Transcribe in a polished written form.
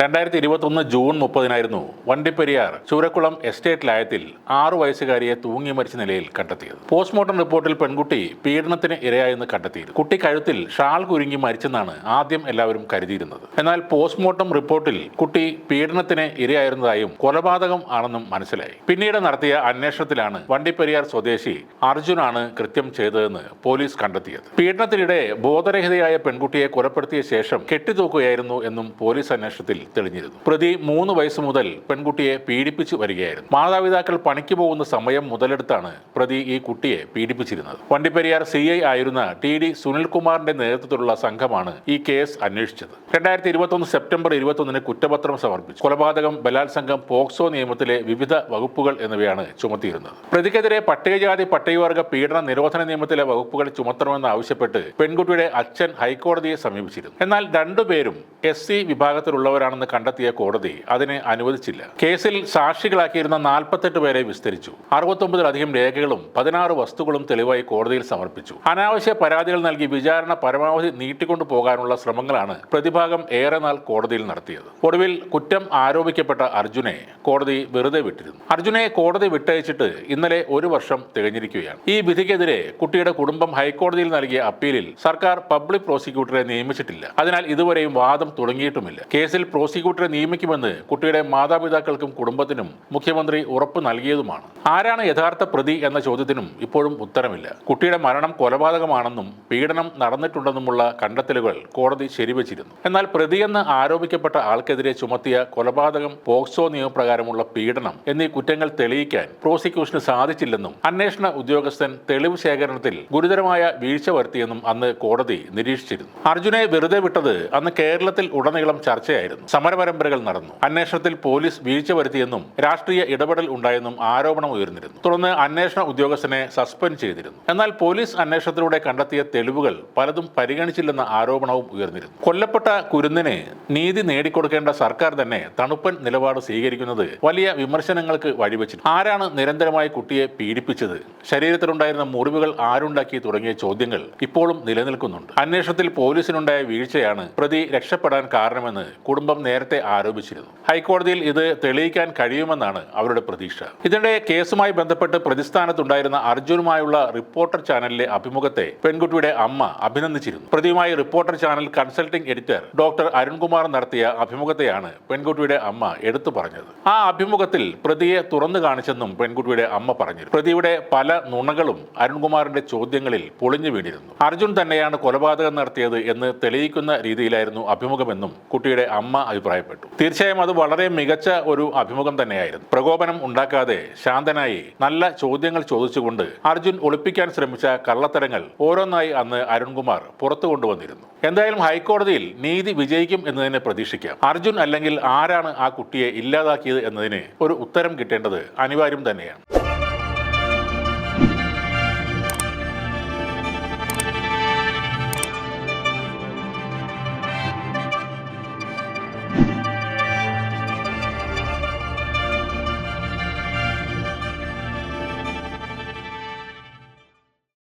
2021 June 30 Vandiperiyar Choorakkulam estate ലയത്തിൽ 6 വയസ്സുകാരിയെ തൂങ്ങി മരിച്ച നിലയിൽ കണ്ടെത്തിയത്. പോസ്റ്റ്മോർട്ടം റിപ്പോർട്ടിൽ പെൺകുട്ടി പീഡനത്തിന് ഇരയായെന്ന് കണ്ടെത്തിയിരുന്നു. കുട്ടി കഴുത്തിൽ ഷാൾ കുരുങ്ങി മരിച്ചെന്നാണ് ആദ്യം എല്ലാവരും കരുതിയിരുന്നത്. എന്നാൽ പോസ്റ്റ്മോർട്ടം റിപ്പോർട്ടിൽ കുട്ടി പീഡനത്തിന് ഇരയായിരുന്നതായും കൊലപാതകം ആണെന്നും മനസ്സിലായി. പിന്നീട് നടത്തിയ അന്വേഷണത്തിലാണ് വണ്ടിപ്പെരിയാർ സ്വദേശി അർജുനാണ് കൃത്യം ചെയ്തതെന്ന് പോലീസ് കണ്ടെത്തിയത്. പീഡനത്തിനിടെ ബോധരഹിതയായ പെൺകുട്ടിയെ കൊലപ്പെടുത്തിയ ശേഷം കെട്ടിത്തൂക്കുകയായിരുന്നു എന്നും പോലീസ് അന്വേഷണത്തിൽ തെളിഞ്ഞിരുന്നു. പ്രതി 3 വയസ്സ് മുതൽ പെൺകുട്ടിയെ പീഡിപ്പിച്ചു വരികയായിരുന്നു. മാതാപിതാക്കൾ പണിക്ക് പോകുന്ന സമയം മുതലെടുത്താണ് പ്രതി ഈ കുട്ടിയെ പീഡിപ്പിച്ചിരുന്നത്. വണ്ടിപ്പെരിയാർ CI ആയിരുന്ന TD സുനിൽകുമാറിന്റെ നേതൃത്വത്തിലുള്ള സംഘമാണ് ഈ കേസ് അന്വേഷിച്ചത്. 2021 സെപ്റ്റംബർ 21 കുറ്റപത്രം സമർപ്പിച്ചു. കൊലപാതകം, ബലാത്സംഗം, പോക്സോ നിയമത്തിലെ വിവിധ വകുപ്പുകൾ എന്നിവയാണ് ചുമത്തിയിരുന്നത്. പ്രതിക്കെതിരെ പട്ടികജാതി പട്ടികവർഗ പീഡന നിരോധന നിയമത്തിലെ വകുപ്പുകൾ ചുമത്തണമെന്ന് ആവശ്യപ്പെട്ട് പെൺകുട്ടിയുടെ അച്ഛൻ ഹൈക്കോടതിയെ സമീപിച്ചിരുന്നു. എന്നാൽ രണ്ടുപേരും SC വിഭാഗത്തിലുള്ളവരാണെന്ന് കണ്ടെത്തിയ കോടതി അതിനെ അനുവദിച്ചില്ല. കേസിൽ സാക്ഷികളാക്കിയിരുന്ന 48 പേരെ വിസ്തരിച്ചു. 69-ലധികം രേഖകളും 16 വസ്തുക്കളും തെളിവായി കോടതിയിൽ സമർപ്പിച്ചു. അനാവശ്യ പരാതികൾ നൽകി വിചാരണ പരമാവധി നീട്ടിക്കൊണ്ടു പോകാനുള്ള ശ്രമങ്ങളാണ് പ്രതിഭാഗം ഏറെ നാൾ കോടതിയിൽ നടത്തിയത്. ഒടുവിൽ കുറ്റം ആരോപിക്കപ്പെട്ട അർജുനെ കോടതി വെറുതെ വിട്ടിരുന്നു. അർജുനെ കോടതി വിട്ടയച്ചിട്ട് ഇന്നലെ 1 വർഷം തികഞ്ഞിരിക്കുകയാണ്. ഈ വിധിക്കെതിരെ കുട്ടിയുടെ കുടുംബം ഹൈക്കോടതിയിൽ നൽകിയ അപ്പീലിൽ സർക്കാർ പബ്ലിക് പ്രോസിക്യൂട്ടറെ നിയമിച്ചിട്ടില്ല. അതിനാൽ ഇതുവരെയും വാദം തുടങ്ങിയിട്ടുമില്ല. കേസിൽ പ്രോസിക്യൂട്ടറെ നിയമിക്കുമെന്ന് കുട്ടിയുടെ മാതാപിതാക്കൾക്കും കുടുംബത്തിനും മുഖ്യമന്ത്രി ഉറപ്പ് നൽകിയതുമാണ്. ആരാണ് യഥാർത്ഥ പ്രതി എന്ന ചോദ്യത്തിനും ഇപ്പോഴും ഉത്തരമില്ല. കുട്ടിയുടെ മരണം കൊലപാതകമാണെന്നും പീഡനം നടന്നിട്ടുണ്ടെന്നുമുള്ള കണ്ടെത്തലുകൾ കോടതി ശരിവച്ചിരുന്നു. എന്നാൽ പ്രതിയെന്ന് ആരോപിക്കപ്പെട്ട ആൾക്കെതിരെ ചുമത്തിയ കൊലപാതകം, പോക്സോ നിയമപ്രകാരമുള്ള പീഡനം എന്നീ കുറ്റങ്ങൾ തെളിയിക്കാൻ പ്രോസിക്യൂഷന് സാധിച്ചില്ലെന്നും അന്വേഷണ ഉദ്യോഗസ്ഥൻ തെളിവ് ശേഖരണത്തിൽ ഗുരുതരമായ വീഴ്ച വരുത്തിയെന്നും അന്ന് കോടതി നിരീക്ഷിച്ചിരുന്നു. അർജുനെ വെറുതെ വിട്ടത് അന്ന് കേരളത്തിൽ ഉടനീളം ചർച്ചയായിരുന്നു. സമരപരമ്പരകൾ നടന്നു. അന്വേഷണത്തിൽ പോലീസ് വീഴ്ച വരുത്തിയെന്നും രാഷ്ട്രീയ ഇടപെടൽ ഉണ്ടായെന്നും ആരോപണം ഉയർന്നിരുന്നു. തുടർന്ന് അന്വേഷണ ഉദ്യോഗസ്ഥനെ സസ്പെൻഡ് ചെയ്തിരുന്നു. എന്നാൽ പോലീസ് അന്വേഷണത്തിലൂടെ കണ്ടെത്തിയ തെളിവുകൾ പലതും പരിഗണിച്ചില്ലെന്ന ആരോപണവും ഉയർന്നിരുന്നു. കൊല്ലപ്പെട്ട കുരുന്നിന് നീതി നേടിക്കൊടുക്കേണ്ട സർക്കാർ തന്നെ തണുപ്പൻ നിലപാട് സ്വീകരിക്കുന്നത് വലിയ വിമർശനങ്ങൾക്ക് വഴിവെച്ചു. ആരാണ് നിരന്തരമായി കുട്ടിയെ പീഡിപ്പിച്ചത്? ശരീരത്തിലുണ്ടായിരുന്ന മുറിവുകൾ ആരുണ്ടാക്കി? തുടങ്ങിയ ചോദ്യങ്ങൾ ഇപ്പോഴും നിലനിൽക്കുന്നുണ്ട്. അന്വേഷണത്തിൽ പോലീസിനുണ്ടായ വീഴ്ചയാണ് പ്രതി രക്ഷപ്പെടാൻ കാരണമെന്ന് കുടുംബം നേരത്തെ ആരോപിച്ചിരുന്നു. ഹൈക്കോടതിയിൽ ഇത് തെളിയിക്കാൻ കഴിയുമെന്നാണ് അവരുടെ പ്രതീക്ഷ. ഇതിനിടെ കേസുമായി ബന്ധപ്പെട്ട് പ്രതിസ്ഥാനത്തുണ്ടായിരുന്ന അർജുനുമായുള്ള റിപ്പോർട്ടർ ചാനലിലെ അഭിമുഖത്തെ പെൺകുട്ടിയുടെ അമ്മ അഭിനന്ദിച്ചിരുന്നു. പ്രതിയുമായി reporter channel consulting editor doctor Arunkumar നടത്തിയ അഭിമുഖത്തെയാണ് പെൺകുട്ടിയുടെ അമ്മ എടുത്തു പറഞ്ഞത്. ആ അഭിമുഖത്തിൽ പ്രതിയെ തുറന്നു കാണിച്ചെന്നും പെൺകുട്ടിയുടെ അമ്മ പറഞ്ഞു. പ്രതിയുടെ പല നുണകളും അരുൺകുമാറിന്റെ ചോദ്യങ്ങളിൽ പൊളിഞ്ഞു വീണിരുന്നു. അർജുൻ തന്നെയാണ് കൊലപാതകം നടത്തിയത് എന്ന് തെളിയിക്കുന്ന രീതിയിലായിരുന്നു അഭിമുഖമെന്നും കുട്ടിയുടെ അമ്മ അഭിപ്രായപ്പെട്ടു. തീർച്ചയായും അത് വളരെ മികച്ച ഒരു അഭിമുഖം തന്നെയായിരുന്നു. പ്രകോപനം ഉണ്ടാക്കാതെ ശാന്തനായി നല്ല ചോദ്യങ്ങൾ ചോദിച്ചുകൊണ്ട് അർജുൻ ഒളിപ്പിക്കാൻ ശ്രമിച്ച കള്ളത്തരങ്ങൾ ഓരോന്നായി അന്ന് അരുൺകുമാർ പുറത്തു കൊണ്ടുവന്നിരുന്നു. എന്തായാലും ഹൈക്കോടതിയിൽ നീതി വിജയിക്കും എന്നതിനെ പ്രതീക്ഷിക്കാം. അർജുൻ അല്ലെങ്കിൽ ആരാണ് ആ കുട്ടിയെ ഇല്ലാതാക്കിയത് എന്നതിന് ഒരു ഉത്തരം കിട്ടേണ്ടത് അനിവാര്യം തന്നെയാണ്.